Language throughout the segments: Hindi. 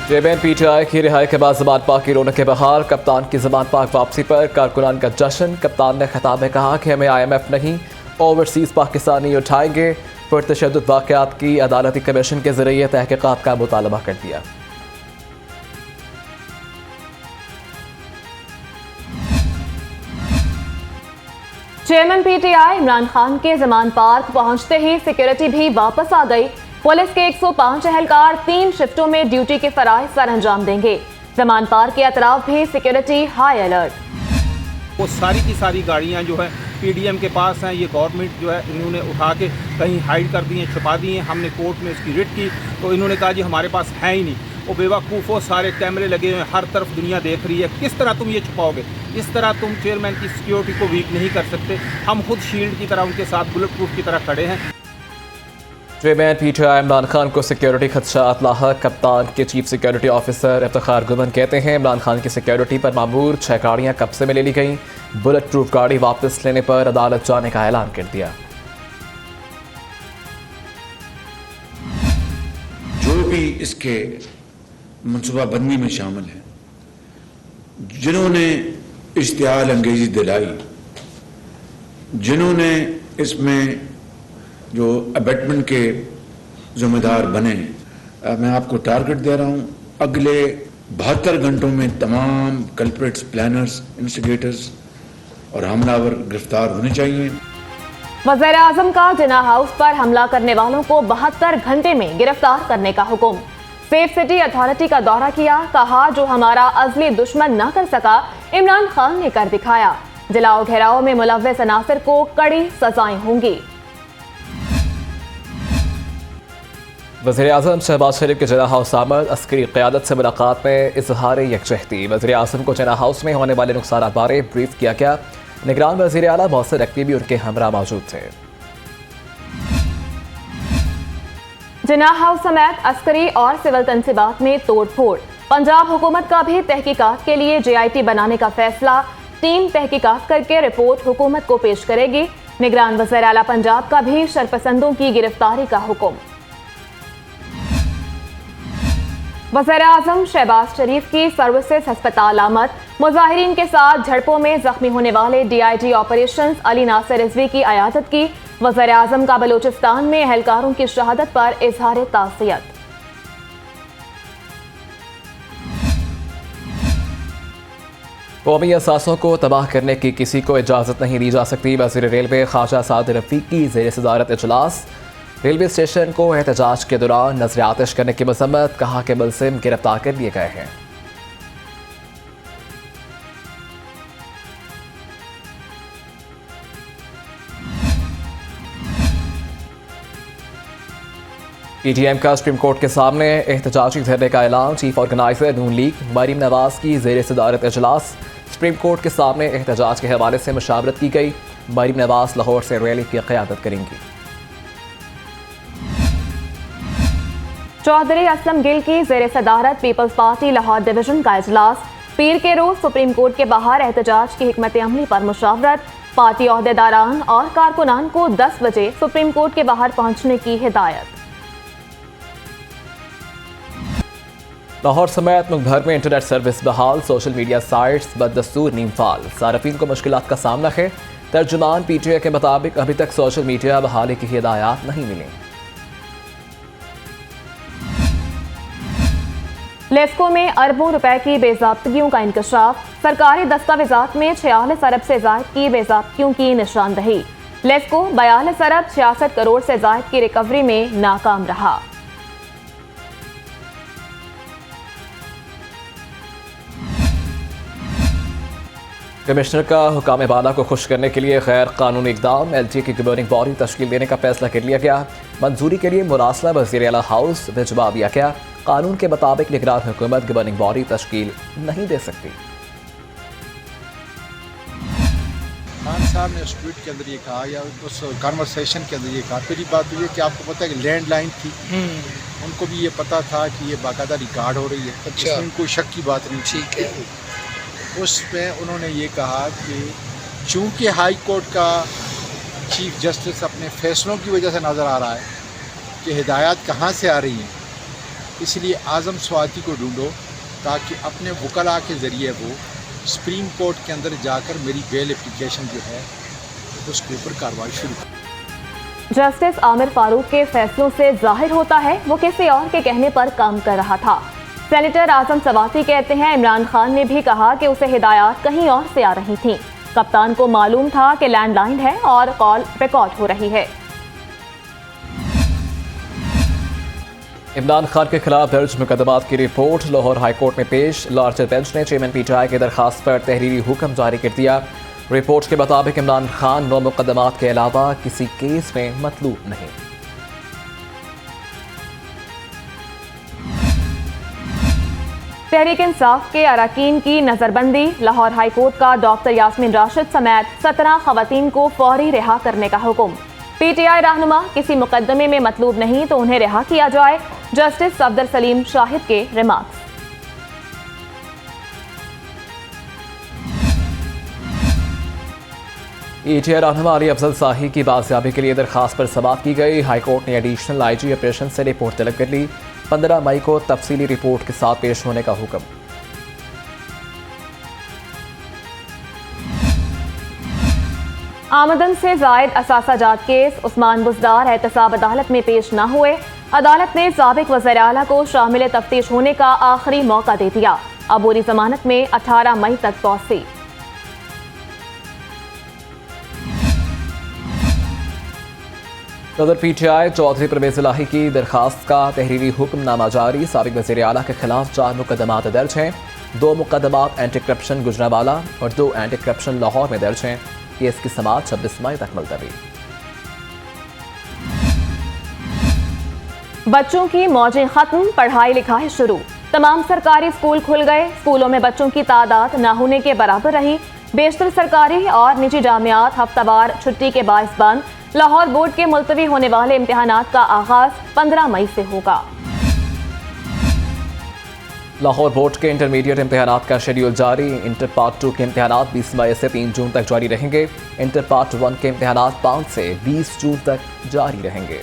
चेयरमैन पीटीआई की रिहाई के बाद ज़मान पाक की रौनक के बहार। कप्तान की ज़मान पाक वापसी पर कारकुनान का जश्न। कप्तान ने खिताब में कहा कि हमें IMF नहीं ओवरसीज़ पाकिस्तानी उठाएंगे। पुरतशद्दुद वाक़यात की अदालती कमीशन के ज़रिए तहक़ीक़ात का मुतालबा कर दिया। चेयरमैन पीटीआई इमरान खान के ज़मान पार्क पहुंचते ही सिक्योरिटी भी वापस आ गई। पुलिस के 105 एहलकार 3 शिफ्टों में ड्यूटी के फराइज़ सर अंजाम देंगे। ज़मान पार्क के अतराफ भी सिक्योरिटी हाई अलर्ट। वो सारी की सारी गाड़ियाँ जो है PDM के पास हैं। ये गवर्नमेंट जो है इन्होंने उठा के कहीं हाइड कर दी हैं, छुपा दी हैं। हमने कोर्ट में उसकी रिट की तो इन्होंने कहा जी हमारे पास है ही नहीं। वो बेवकूफ़ों, सारे कैमरे लगे हुए हैं, हर तरफ दुनिया देख रही है। किस तरह तुम ये छुपाओगे? इस तरह तुम चेयरमैन की सिक्योरिटी को वीक नहीं कर सकते। हम खुद शील्ड की तरह उनके साथ बुलेट प्रूफ की तरह खड़े हैं। चेयरमैन पीटीआई इमरान खान को सिक्योरिटी खदशात लाहक। कप्तान के चीफ सिक्योरिटी ऑफिसर इफ्तिखार गुमन कहते हैं इमरान खान की सिक्योरिटी पर मामूर 6 गाड़ियाँ कब्जे में ले ली गई। बुलेट प्रूफ गाड़ी वापस लेने पर अदालत जाने का ऐलान कर दिया। जो भी इसके मनसूबाबंदी में शामिल हैं, जिन्होंने इश्तिहाल अंगेजी दिलाई, जिन्होंने इसमें जो अबेटमेंट के जिम्मेदार बने, मैं आपको टारगेट दे रहा हूं, अगले 72 घंटों में तमाम कल्प्रिट्स, प्लानर्स, इंस्टिगेटर्स और हमलावर गिरफ्तार होने चाहिए। वज़ीर आज़म का जिन्ना हाउस पर हमला करने वालों को 72 घंटे में गिरफ्तार करने का हुक्म। सेफ सिटी अथॉरिटी का दौरा किया, कहा जो हमारा अज़ली दुश्मन न कर सका इमरान खान ने कर दिखाया। जलाओ घेराव में मुलव्वस अनासर को कड़ी सजाएं होंगी। वज़ीर आज़म शहबाज शरीफ के जिन्ना हाउस आमद। अस्करी क़यादत से मुलाकात में इजहार यकजहती। वज़ीर आज़म को जिन्ना हाउस में होने वाले नुकसान बारे ब्रीफ किया गया। निगरान वज़ीर आला मोहसिन नकवी भी उनके हमरा मौजूद थे। जिन्ना हाउस समेत अस्करी और सिविल तनसीबात में तोड़ फोड़। पंजाब हुकूमत का भी तहकीकात के लिए JIT बनाने का फैसला। टीम तहकीकात करके रिपोर्ट हुकूमत को पेश करेगी। निगरान वज़ीर आला पंजाब का भी शरपसंदों की गिरफ्तारी का हुक्म। वज़ीर आज़म शहबाज शरीफ की सर्विसेज अस्पताल आमद। मुजाहिरीन के साथ झड़पों में जख्मी होने वाले DIG ऑपरेशंस अली नासिर रिजवी की अयादत की। वज़ीर आज़म का बलूचिस्तान में एहलकारों की शहादत पर इजहार ताज़ियत। कौमी असासों को तबाह करने की किसी को इजाज़त नहीं दी जा सकती। वज़ीर रेलवे ख्वाजा साद रफ़ीक की ज़ेर सदारत इजलास। रेलवे स्टेशन को एहतजाज के दौरान नजर आतिश करने की मजम्मत। कहा कि मुलजिम गिरफ्तार कर लिए गए हैं। PTM का सुप्रीम कोर्ट के सामने एहतजाजी धरने का ऐलान। चीफ ऑर्गेनाइजर नून लीग मरीम नवाज की ज़ेर सदारत इजलास। सुप्रीम कोर्ट के सामने एहतजाज के हवाले से मुशावरत की गई। मरीम नवाज लाहौर से रैली की क़यादत करेंगी। चौधरी असलम गिल की ज़ेर सदारत पीपल्स पार्टी लाहौर डिवीजन का इजलास। पीर के रोज सुप्रीम कोर्ट के बाहर एहतजाज की हिकमत अमली पर मुशावरत। पार्टी ओहदेदारान और कारकुनान को 10 बजे सुप्रीम कोर्ट के बाहर पहुंचने की हिदायत। लाहौर समेत मुल्क भर में इंटरनेट सर्विस बहाल। सोशल मीडिया साइट्स बदस्तूर नीम फाल। सार्फिन को मुश्किलात का सामना है। तर्जुमान PTI के मुताबिक अभी तक सोशल मीडिया बहाली की हिदायत नहीं मिली। लेस्को में अरबों रुपए की बेज़ाब्तगियों का इंकशाफ। सरकारी दस्तावेजात में 46 अरब से ज़ायद की बेज़ाब्तगियों की निशानदही। लेस्को 42 अरब 66 करोड़ से ज़ायद की रिकवरी में नाकाम रहा। कमिश्नर का हुकाम बाला को खुश करने के लिए गैर कानूनी इकदाम। LTA की गवर्निंग बॉडी तश्कील देने का फैसला कर लिया गया। मंजूरी के लिए मुरासला वज़ीर आला हाउस भिजवा दिया गया। कानून के मुताबिक निगरान हुकूमत गवर्निंग बॉडी तश्कील नहीं दे सकती। खान साहब ने उस ट्वीट के अंदर ये कहा या उस कन्वर्सेशन के अंदर ये कहा। पहली बात तो ये कि आपको पता है कि लैंडलाइन थी, उनको भी ये पता था कि ये बाकायदा रिकॉर्ड हो रही है। अच्छा, इसमें कोई शक की बात नहीं। ठीक है, उसमें उन्होंने ये कहा कि चूँकि हाई कोर्ट का चीफ जस्टिस अपने फैसलों की वजह से नज़र आ रहा है कि हिदायत कहाँ से आ रही हैं, इसलिए आज़म स्वाति को ढूंढो ताकि अपने वकला के ज़रिए वो सुप्रीम कोर्ट के अंदर जाकर मेरी बेल एप्लीकेशन जो है उसके ऊपर कार्रवाई शुरू करें। जस्टिस आमिर फारूक के फैसलों से जाहिर होता है वो किसी और के कहने पर काम कर रहा था। सेनेटर आजम सवाती कहते हैं इमरान खान ने भी कहा कि उसे हिदायत कहीं और से आ रही थीं। कप्तान को मालूम था कि लैंडलाइन है और कॉल रिकॉर्ड हो रही है। इमरान खान के खिलाफ दर्ज मुकदमात की रिपोर्ट लाहौर हाईकोर्ट में पेश। लार्जर बेंच ने चेयरमैन पीटीआई की दरखास्त पर तहरीरी हुक्म जारी कर दिया। रिपोर्ट के मुताबिक इमरान खान 9 मुकदमात के अलावा किसी केस में मतलूब नहीं। तहरीक इंसाफ के अरकान की नजरबंदी। लाहौर हाईकोर्ट का डॉक्टर यास्मीन राशिद समेत 17 खवातीन को फौरी रिहा करने का हुक्म। पीटीआई रहनुमा किसी मुकदमे में मतलूब नहीं तो उन्हें रिहा किया जाए। जस्टिस अब्दुल सलीम शाहिद के रिमार्क्स। पीटीआई रहनुमा अली अफजल शाही की बाजियाबी के लिए दरखास्त पर समाअत की गई। हाईकोर्ट ने एडिशनल आईजी ऑपरेशन से रिपोर्ट तलब कर ली। 15 मई को तफसीली रिपोर्ट के साथ पेश होने का हुक्म। आमदन से जायद असासाजात केस। उस्मान बुजदार एहतसाब अदालत में पेश न हुए। अदालत ने साबिक वज़ीर आला को शामिल तफ्तीश होने का आखिरी मौका दे दिया। अबूरी जमानत में 18 मई तक तौसी। सदर पीटीआई चौधरी परवेज इलाही की दरखास्त का तहरीरी हुक्मनामा जारी। साबिक वज़ीर आला के खिलाफ 4 मुकदमात दर्ज हैं। 2 मुकदमात एंटी करप्शन गुजरांवाला और 2 एंटी करप्शन लाहौर में दर्ज हैं। केस की समाअत 26 मई तक मुलतवी। बच्चों की मौजें खत्म, पढ़ाई लिखाई शुरू। तमाम सरकारी स्कूल खुल गए। स्कूलों में बच्चों की तादाद न होने के बराबर रही। बेशतर सरकारी और निजी जामियात हफ्तावार छुट्टी के बायस बंद। लाहौर बोर्ड के मुलतवी होने वाले इम्तिहानात का आगाज 15 मई से होगा। लाहौर बोर्ड के इंटरमीडिएट इम्तिहानात का शेड्यूल जारी। इंटर पार्ट 2 के इम्तिहानात 20 मई से 3 जून तक जारी रहेंगे। इंटर पार्ट 1 के इम्तिहानात 5 से 20 जून तक जारी रहेंगे।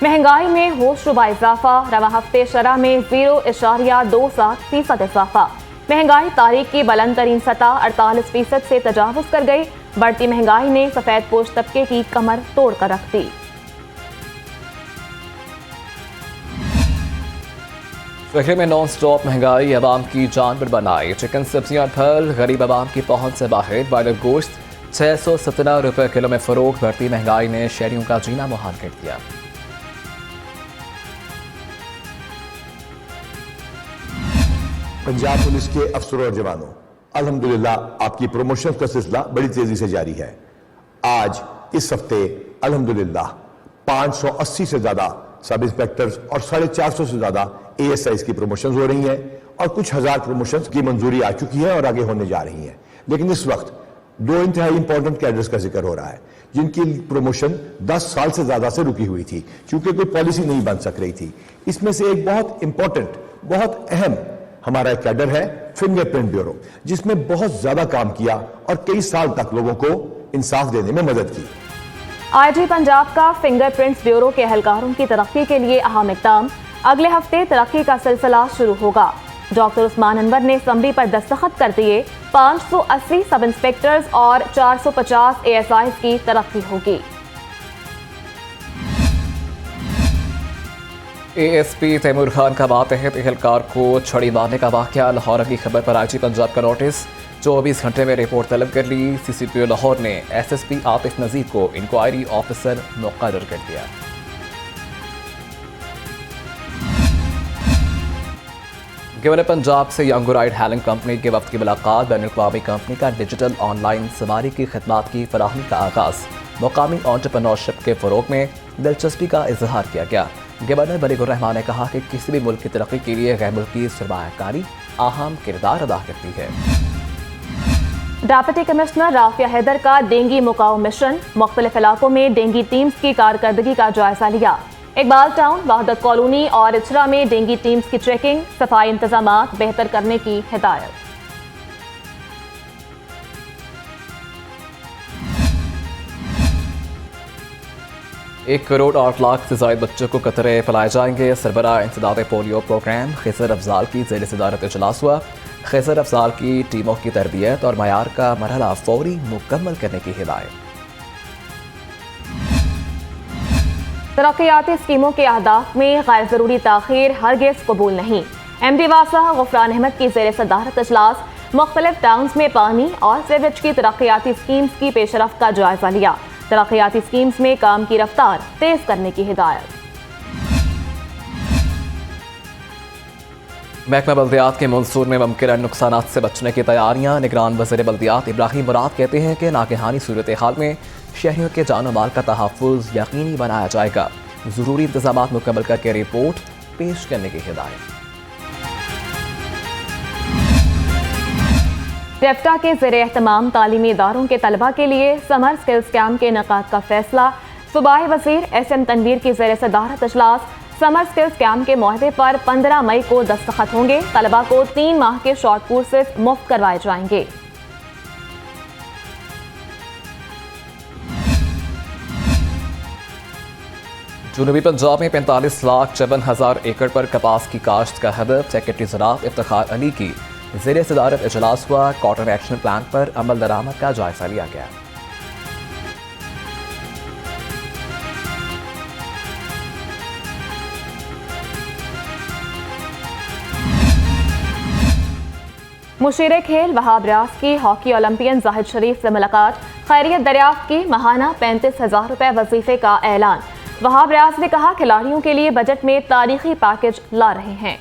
महंगाई में होशरुबा इजाफा। रवा हफ्ते शरह में 0.27% इजाफा। महंगाई तारीख की बुलंद तरीन सतह 48% से तजावुज कर गई। बढ़ती महंगाई ने सफेद पोश तबके की कमर तोड़ कर रख दी। शहर में नॉन स्टॉप महंगाई आवाम की जान पर बनाई। चिकन, सब्जियां, फल गरीब आवाम की पहुंच से बाहर। बॉयलर गोश्त 617 रुपए किलो में फरोख्त। बढ़ती महंगाई ने शहरियों का जीना मुहाल कर दिया। पंजाब पुलिस के अफसरों और जवानों, अल्हम्दुलिल्लाह आपकी प्रमोशन का सिलसिला बड़ी तेजी से जारी है। आज इस हफ्ते अल्हम्दुलिल्लाह 580 से ज्यादा सब इंस्पेक्टर्स और 450 से ज्यादा ASIs की प्रमोशन हो रही हैं और कुछ हजार प्रमोशन की मंजूरी आ चुकी है और आगे होने जा रही है। लेकिन इस वक्त 2 इंतहाई इंपॉर्टेंट कैडर्स का जिक्र हो रहा है जिनकी प्रमोशन 10 साल से ज्यादा से रुकी हुई थी क्योंकि कोई पॉलिसी नहीं बन सक रही थी। इसमें से एक बहुत इंपॉर्टेंट, बहुत अहम हमारा एक कैडर है फिंगरप्रिंट ब्यूरो, जिसमें बहुत ज्यादा काम किया और कई साल तक लोगों को इंसाफ देने में मदद की। IG पंजाब का फिंगरप्रिंट्स ब्यूरो के एहलकारों की तरक्की के लिए अहम इक़दाम। अगले हफ्ते तरक्की का सिलसिला शुरू होगा। डॉक्टर उस्मान अनवर ने समरी पर दस्तखत कर दिए। 580 सब इंस्पेक्टर्स और 450 ASIs की तरक्की होगी। ASP तैमूर खान का मातहत एहलकार को छड़ी मारने का वाकया। लाहौर की खबर पर IG पंजाब का नोटिस। 24 घंटे में रिपोर्ट तलब कर ली। CCPO लाहौर ने SSP आतिफ नजीर को इंक्वायरी ऑफिसर मुकर्रर कर दिया। गवर्नर पंजाब से यंग राइड हैलिंग कंपनी के वक्त की मुलाकात। बैनुल अक़वामी कंपनी का डिजिटल ऑनलाइन सवारी की खदमात की फराहमी का आगाज। मुकामी एंटरप्रेन्योरशिप के फरोग में दिलचस्पी का इजहार किया गया। गवर्नर बलीगुर रहमान ने कहा कि किसी भी मुल्क की तरक्की के लिए गैर मुल्की सरमायाकारी अहम किरदार अदा करती है। डिप्टी कमिश्नर राफिया हैदर का डेंगी मुकाओ मिशन। मुख्तलिफ इलाकों में डेंगी टीम्स की कारकर्दगी का जायजा लिया। इकबाल टाउन, वहदत कॉलोनी और इचरा में डेंगी टीम्स की चेकिंग, सफाई इंतजामात बेहतर करने की हिदायत। 1 करोड़ 8 लाख से ज़ायद बच्चों को कतरे पिलाए जाएंगे। सरबराह इंसदाद पोलियो प्रोग्राम खिजर अफजाल की ज़ेर सदारत इजलास हुआ। खिजर अफजाल की टीमों की तरबियत और मयार का मरहला फौरी मुकम्मल करने की हिदायत। तरक्याती स्कीमों के अहदाफ में गैर ज़रूरी ताख़ीर हरगिज़ कबूल नहीं। MD वासा गुफरान अहमद की ज़ेर सदारत इजलास मुख्तलिफ टाउन्स में पानी और सीवेज की तरक्याती स्कीम्स की पेशरफ्त का जायजा लिया। तरक्याती स्कीम्स में काम की रफ्तार तेज करने की हिदायत। महकमा बल्दियात के मानसून में मुमकिन नुकसानात से बचने की तैयारियां। निगरान वज़ीर बल्दियात इब्राहिम मुराद कहते हैं कि नागहानी सूरत हाल में शहरियों के जान माल का तहफ़्फ़ुज़ यकीनी बनाया जाएगा। ज़रूरी इंतजाम मुकम्मल करके रिपोर्ट पेश करने की हिदायत। टेफ्टा के ज़ेरे एहतमाम तालीमी इदारों के तलबा के लिए समर स्किल्स कैंप के इनेकाद का फैसला। सूबाई वज़ीर SM तनवीर की ज़ेरे सदारत इजलास। समर स्किल्स कैंप के मुआहदे पर 15 मई को दस्तखत होंगे। तलबा को 3 माह के शॉर्ट कोर्सेज मुफ्त करवाए जाएंगे। जनूबी पंजाब में 45,54,000 एकड़ पर कपास की काश्त का हदफ। सेक्रेटरी ज़राअत इफ्तिखार अली की ज़ेर सदारत इजलास हुआ। कॉटन एक्शन प्लान पर अमल दरामद का जायजा लिया गया। मुशीर खेल वहाब रियाज की हॉकी ओलंपियन जाहिद शरीफ से मुलाकात। खैरियत दरियाफ्त की माहाना 35,000 रुपए वजीफे का ऐलान। वहाब रियाज ने कहा खिलाड़ियों के लिए बजट में तारीखी पैकेज ला रहे हैं।